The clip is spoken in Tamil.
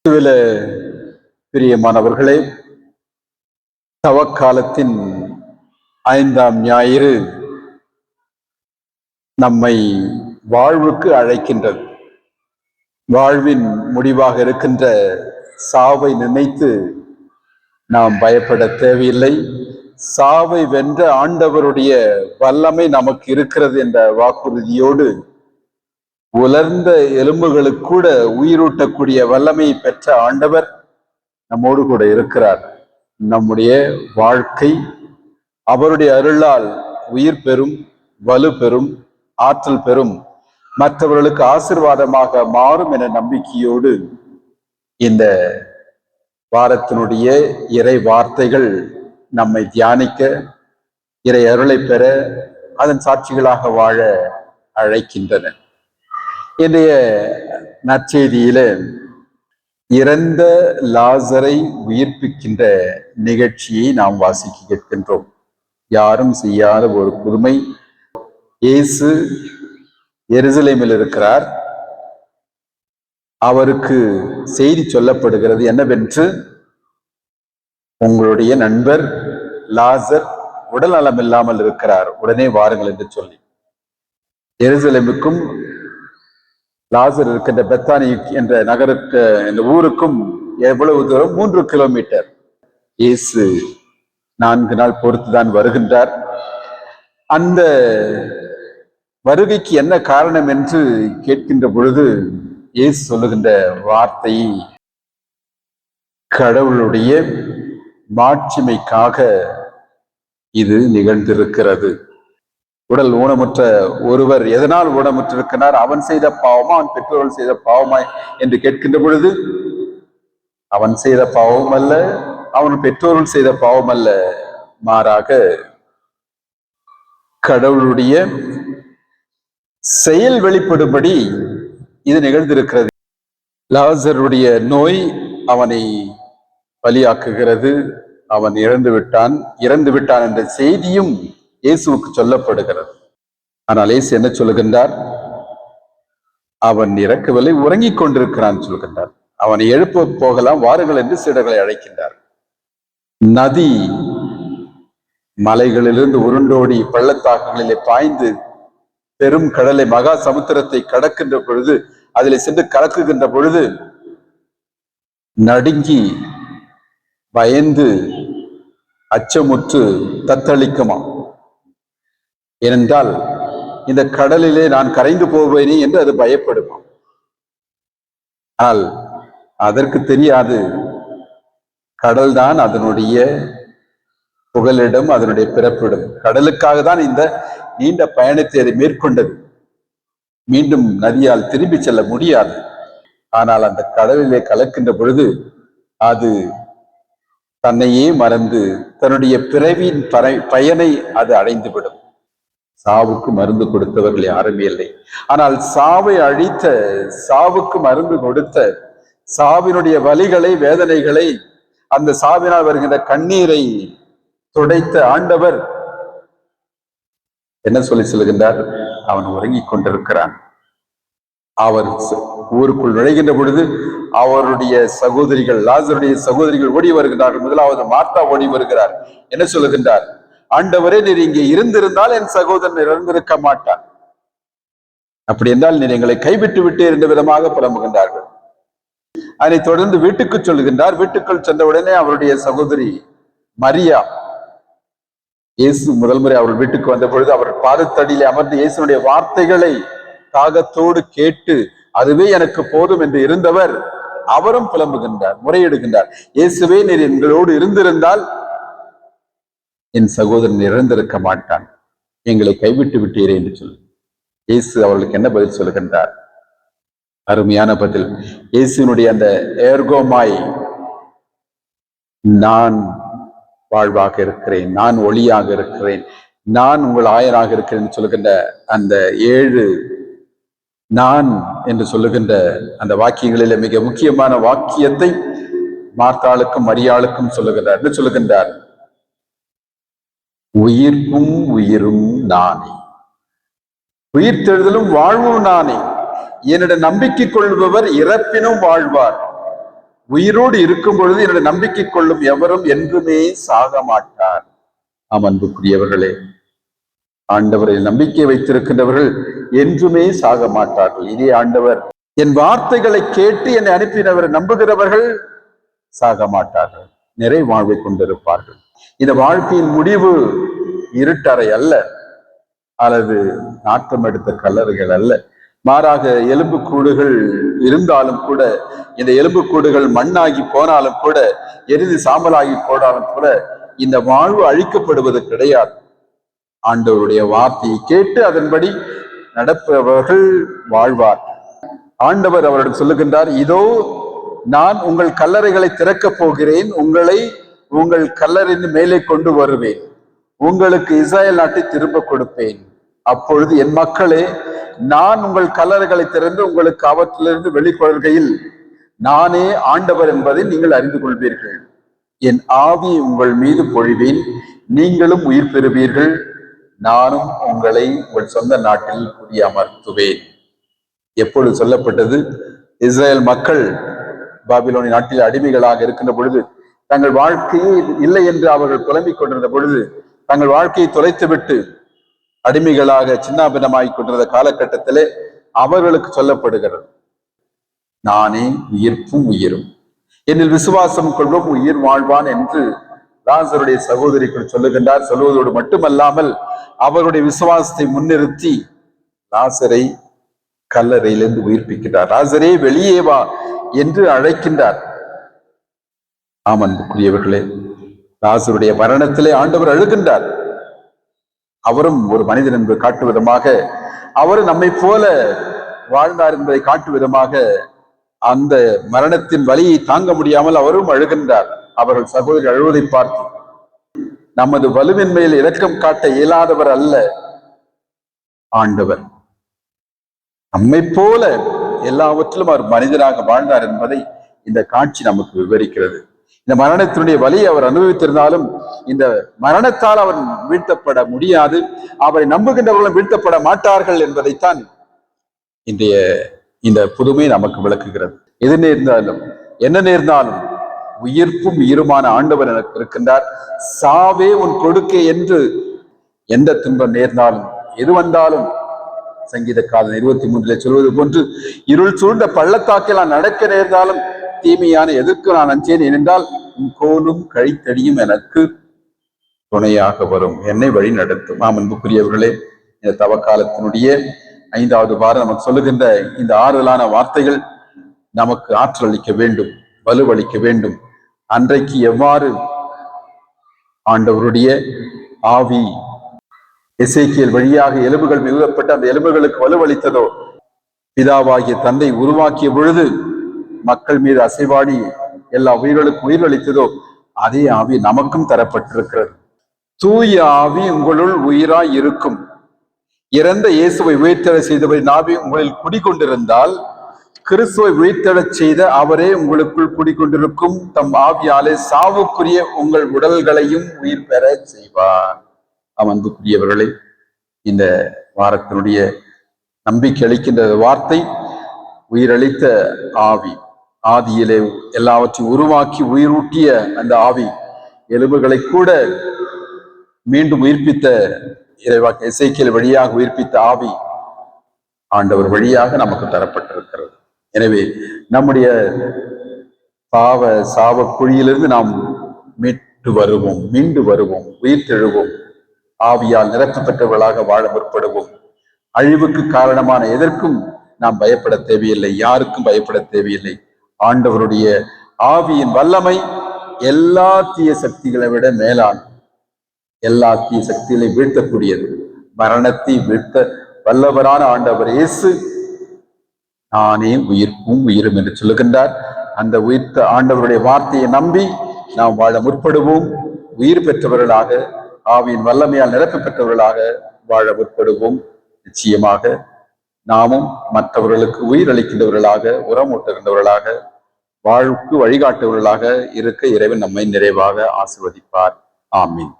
கிறிஸ்துவில பிரியமானவர்களே, தவக்காலத்தின் 5ஆம் ஞாயிறு நம்மை வாழ்வுக்கு அழைக்கின்றது. வாழ்வின் முடிவாக இருக்கின்ற சாவை நினைத்து நாம் பயப்பட தேவையில்லை. சாவை வென்ற ஆண்டவருடைய வல்லமை நமக்கு இருக்கிறது என்ற வாக்குறுதியோடு உலர்ந்த எலும்புகளுக்கு கூட உயிரூட்டக்கூடிய வல்லமையை பெற்ற ஆண்டவர் நம்மோடு கூட இருக்கிறார். நம்முடைய வாழ்க்கை அவருடைய அருளால் உயிர் பெறும், வலு பெறும், ஆற்றல் பெறும், மற்றவர்களுக்கு ஆசீர்வாதமாக மாறும் என நம்பிக்கையோடு இந்த வாரத்தினுடைய இறை வார்த்தைகள் நம்மை தியானிக்க, இறை அருளை பெற, அதன் சாட்சிகளாக வாழ அழைக்கின்றன. இன்றைய நற்செய்தியில இறந்த லாசரை உயிர்ப்பிக்கின்ற நிகழ்ச்சியை நாம் வாசிக்க கேட்கின்றோம். யாரும் செய்யாத ஒரு புதுமை. இயேசு எருசலேமில் இருக்கிறார். அவருக்கு செய்தி சொல்லப்படுகிறது என்னவென்று, உங்களுடைய நண்பர் லாசர் உடல் நலம் இல்லாமல் இருக்கிறார், உடனே வாருங்கள் என்று சொல்லி. எருசலேமுக்கும் லாசர் இருக்கின்ற பெத்தானி என்ற நகருக்கு, இந்த ஊருக்கும் எவ்வளவு தூரம்? 3 கிலோமீட்டர். இயேசு 4 நாள் பொறுத்துதான் வருகின்றார். அந்த வருகைக்கு என்ன காரணம் என்று கேட்கின்ற பொழுது இயேசு சொல்லுகின்ற வார்த்தை, கடவுளுடைய மாட்சிமைக்காக இது நிகழ்ந்திருக்கிறது. உடல் ஊனமுற்ற ஒருவர் எதனால் ஊனமுற்றிருக்கிறார்? அவன் செய்த பாவமா, அவன் பெற்றோர்கள் செய்த பாவமா என்று கேட்கின்ற பொழுது, அவன் செய்த பாவம் அல்ல, அவன் பெற்றோர்கள் செய்த பாவம் அல்ல, மாறாக கடவுளுடைய செயல் வெளிப்படும்படி இது நிகழ்ந்திருக்கிறது. லாசருடைய நோய் அவனை பலியாக்குகிறது. அவன் இறந்து விட்டான் என்ற செய்தியும் இயேசுவுக்கு சொல்லப்படுகிறது. ஆனால் இயேசு என்ன சொல்லுகின்றார்? அவன் இறக்கவில்லை, உறங்கிக் கொண்டிருக்கிறான் சொல்கின்றார். அவனை எழுப்ப போகலாம், வாருங்கள் என்று சீடர்களை அழைக்கின்றார். நதி மலைகளிலிருந்து உருண்டோடி பள்ளத்தாக்குகளிலே பாய்ந்து பெரும் கடலை, மகா சமுத்திரத்தை கடக்கின்ற பொழுது, அதில் சென்று கலக்குகின்ற பொழுது நடுங்கி பயந்து அச்சமுற்று தத்தளிக்குமா? ஏனென்றால் இந்த கடலிலே நான் கரைந்து போவேனே என்று அது பயப்படுமா. ஆனால் அதற்கு தெரியாது, கடல்தான் அதனுடைய புகலிடம், அதனுடைய பிறப்பிடம். கடலுக்காக தான் இந்த நீண்ட பயணத்தை அது மேற்கொண்டது. மீண்டும் நதியால் திரும்பி செல்ல முடியாது. ஆனால் அந்த கடலிலே கலக்கின்ற பொழுது அது தன்னையே மறந்து தன்னுடைய பிறவியின் பயனை அது அடைந்துவிடும். சாவுக்கு மருந்து கொடுத்தவர்கள் யாருமே இல்லை. ஆனால் சாவை அழித்த, சாவுக்கு மருந்து கொடுத்த, சாவினுடைய வலிகளை, வேதனைகளை, அந்த சாவினால் வருகின்ற கண்ணீரை துடைத்த ஆண்டவர் என்ன சொல்லி சொல்கின்றார்? அவன் உறங்கிக் கொண்டிருக்கிறான். அவர் ஊருக்குள் நுழைகின்ற பொழுது அவருடைய சகோதரிகள், லாசருடைய சகோதரிகள் ஓடி வருகிறார்கள். முதலாவது மார்த்தா ஓடி வருகிறார். என்ன சொல்லுகின்றார்? ஆண்டவரே, நீர் இங்கே இருந்திருந்தால் என் சகோதரன் இறந்திருக்க மாட்டான். அப்படி என்றால் நீர் எங்களை கைவிட்டு விட்டே என்ற விதமாக புலம்புகின்றார்கள். அதை தொடர்ந்து வீட்டுக்கு சொல்லுகின்றார். வீட்டுக்குள் சென்ற உடனே அவருடைய சகோதரி மரியா, இயேசு முதல் முறை அவர்கள் வீட்டுக்கு வந்த பொழுது அவர் பாதத்தடியிலே அமர்ந்து இயேசுனுடைய வார்த்தைகளை தாகத்தோடு கேட்டு அதுவே எனக்கு போதும் என்று இருந்தவர், அவரும் புலம்புகின்றார், முறையிடுகின்றார். இயேசுவே, நீர் எங்களோடு இருந்திருந்தால் என் சகோதரன் இறந்திருக்க மாட்டான், எங்களை கைவிட்டு விட்டீரே என்று சொல்லு. இயேசு அவர்களுக்கு என்ன பதில் சொல்லுகின்றார்? அருமையான பதில். இயேசுனுடைய அந்த ஏர்கோமாய், நான் வாழ்வாக இருக்கிறேன், நான் ஒளியாக இருக்கிறேன், நான் உங்கள் ஆயராக இருக்கிறேன் சொல்லுகின்ற அந்த 7 நான் என்று சொல்லுகின்ற அந்த வாக்கியங்களில மிக முக்கியமான வாக்கியத்தை மார்த்தாளுக்கும் மரியாளுக்கும் சொல்லுகின்றார். என்ன சொல்லுகின்றார்? உயிர்ப்பும் உயிரும் நானே, உயிர்த்தெழுதலும் வாழ்வும் நானே, என்னிடம் நம்பிக்கை கொள்பவர் இறப்பினும் வாழ்வார், உயிரோடு இருக்கும் பொழுது என்னுடைய நம்பிக்கை கொள்ளும் எவரும் என்றுமே சாக மாட்டார். அன்புக்குரியவர்களே, ஆண்டவரில் நம்பிக்கை வைத்திருக்கின்றவர்கள் என்றுமே சாக மாட்டார்கள். இதே ஆண்டவர் என் வார்த்தைகளை கேட்டு என்னை அனுப்பினவரை நம்புகிறவர்கள் சாக மாட்டார்கள், நிறை வாழ்வை கொண்டிருப்பார்கள். இந்த வாழ்க்கையின் முடிவு இருட்டறை அல்ல, அல்லது நாட்டம் எடுத்த கல்லறைகள் அல்ல. மாறாக எலும்புக்கூடுகள் இருந்தாலும் கூட, இந்த எலும்புக்கூடுகள் மண்ணாகி போனாலும் கூட, எரிந்து சாம்பலாகி போனாலும் கூட, இந்த வாழ்வு அழிக்கப்படுவது கிடையாது. ஆண்டவருடைய வார்த்தையை கேட்டு அதன்படி நடப்பவர்கள் வாழ்வார். ஆண்டவர் அவரிடம் சொல்லுகின்றார், இதோ நான் உங்கள் கல்லறைகளை திறக்கப் போகிறேன், உங்களை உங்கள் கல்லறையின் மேலே கொண்டு வருவேன், உங்களுக்கு இஸ்ரவேல் நாட்டை திரும்ப கொடுப்பேன். அப்பொழுது என் மக்களே, நான் உங்கள் கல்லறைகளை திறந்து உங்களுக்கு அவற்றிலிருந்து வெளிக்கொள்கையில் நானே ஆண்டவர் என்பதை நீங்கள் அறிந்து கொள்வீர்கள். என் ஆவி உங்கள் மீது பொழிவேன், நீங்களும் உயிர் பெறுவீர்கள், நானும் உங்களை உங்கள் சொந்த நாட்டில் குடியமர்த்துவேன். எப்பொழுது சொல்லப்பட்டது? இஸ்ரேல் மக்கள் பாபிலோனி நாட்டில் அடிமைகளாக இருக்கின்ற பொழுது, தங்கள் வாழ்க்கையே இல்லை என்று அவர்கள் புலம்பிக் கொண்டிருந்த பொழுது, தங்கள் வாழ்க்கையை தொலைத்துவிட்டு அடிமைகளாக சின்னாபின்னமாகிக் கொண்டிருந்த காலகட்டத்திலே அவர்களுக்கு சொல்லப்படுகிறது, நானே உயிர்ப்பும் உயிரும், என்னில் விசுவாசம் கொள்வோம் உயிர் வாழ்வான் என்று லாசருடைய சகோதரிகள் சொல்லுகின்றார். சொல்லுவதோடு மட்டுமல்லாமல் அவருடைய விசுவாசத்தை முன்னிறுத்தி லாசரை கல்லறையிலிருந்து உயிர்ப்பிக்கின்றார். லாசரே வெளியே வா என்று அழைக்கின்றார். அன்புக்குரியவர்களே, லாசருடைய மரணத்திலே ஆண்டவர் அழுகின்றார். அவரும் ஒரு மனிதன் என்பதை காட்டும் விதமாக, அவர் நம்மை போல வாழ்ந்தார் என்பதை காட்டும் விதமாக, அந்த மரணத்தின் வலியை தாங்க முடியாமல் அவரும் அழுகின்றார். அவர்கள் சகோதரி அழுவதை பார்த்து, நமது வலுவின்மையில் இரக்கம் காட்ட இயலாதவர் அல்ல ஆண்டவர், நம்மை போல எல்லாவற்றிலும் அவர் மனிதராக வாழ்ந்தார் என்பதை இந்த காட்சி நமக்கு விவரிக்கிறது. இந்த மரணத்தினுடைய வலியை அவர் அனுபவித்திருந்தாலும் இந்த மரணத்தால் அவர் வீழ்த்தப்பட முடியாது, அவரை நம்புகின்றவர்களும் வீழ்த்தப்பட மாட்டார்கள் என்பதைத்தான் இன்றைய இந்த புதுமை நமக்கு விளக்குகிறது. எது நேர்ந்தாலும் என்ன நேர்ந்தாலும் உயிர்ப்பும் உயிருமான ஆண்டவர் எனக்கு இருக்கின்றார். சாவே உன் கொடுக்கை என்று எந்த துன்பம் நேர்ந்தாலும் எது வந்தாலும், சங்கீதக்காரன் 23 சொல்வது போன்று, இருள் சூழ்ந்த பள்ளத்தாக்கில் நான் நடக்க நேர்ந்தாலும் தீமையான எதற்கு நான் அஞ்சேன், ஏனென்றால் உன் கோலும் கழித்தடியும் எனக்கு துணையாக வரும், என்னை வழி நடத்தும். அன்புக்குரியவர்களே, இந்த தவக்காலத்தினுடைய 5வது வாரம் நமக்கு சொல்லுகின்ற இந்த ஆறுதலான வார்த்தைகள் நமக்கு ஆற்றல் அளிக்க வேண்டும், வலுவளிக்க வேண்டும். அன்றைக்கு எவ்வாறு ஆண்டவருடைய ஆவி எசேக்கியேல் வழியாக எலும்புகள் மிகுதப்பட்டு அந்த எலும்புகளுக்கு வலுவளித்ததோ, பிதாவாகிய தந்தை உருவாக்கிய பொழுது மக்கள் மீது அசைவாடி எல்லா உயிர்களுக்கும் உயிரளித்ததோ, அதே ஆவி நமக்கும் தரப்பட்டிருக்கிறது. தூய ஆவி உங்களுள் உயிராய் இருக்கும். இறந்த இயேசுவை உயிர்த்தெழ செய்தவரின் ஆவி உங்களில் குடிக்கொண்டிருந்தால், கிறிஸ்துவை உயிர்த்தெழச் செய்த அவரே உங்களுக்குள் குடிக்கொண்டிருக்கும் தம் ஆவியாலே சாவுக்குரிய உங்கள் உடல்களையும் உயிர் பெற செய்வார். அன்புக்குரியவர்களே, இந்த வாரத்தினுடைய நம்பிக்கை அளிக்கின்ற வார்த்தை, உயிரளித்த ஆவி, ஆதியிலே எல்லாவற்றையும் உருவாக்கி உயிரூட்டிய அந்த ஆவி, எலும்புகளை கூட மீண்டும் உயிர்ப்பித்த இறைவாக்கு எசேக்கியேல் வழியாக உயிர்ப்பித்த ஆவி ஆண்டவர் வழியாக நமக்கு தரப்பட்டிருக்கிறது. எனவே நம்முடைய பாவ சாவ குழியிலிருந்து நாம் மீண்டு வருவோம், உயிர் தெழுவோம், ஆவியால் நிரப்ப பெற்றவர்களாக வாழ முற்படுவோம். அழிவுக்கு காரணமான எதற்கும் நாம் பயப்பட தேவையில்லை, யாருக்கும் பயப்பட தேவையில்லை. ஆண்டவருடைய ஆவியின் வல்லமை எல்லா தீய சக்திகளை விட மேலான, எல்லா தீய சக்திகளை வீழ்த்தக்கூடியது. மரணத்தை வீழ்த்த வல்லவரான ஆண்டவர் இயேசு நானே உயிர்ப்பும் உயிரும் என்று சொல்லுகின்றார். அந்த உயிர்த்த ஆண்டவருடைய வார்த்தையை நம்பி நாம் வாழ முற்படுவோம். உயிர் பெற்றவர்களாக, ஆவியின் வல்லமையால் நிரப்ப பெற்றவர்களாக வாழ முற்படுவோம். நிச்சயமாக நாமும் மற்றவர்களுக்கு உயிர் அளிக்கின்றவர்களாக, உரமூட்டுகின்றவர்களாக, வாழ்வுக்கு வழிகாட்டுவர்களாக இருக்க இறைவன் நம்மை நிறைவாக ஆசீர்வதிப்பார். ஆமீன்.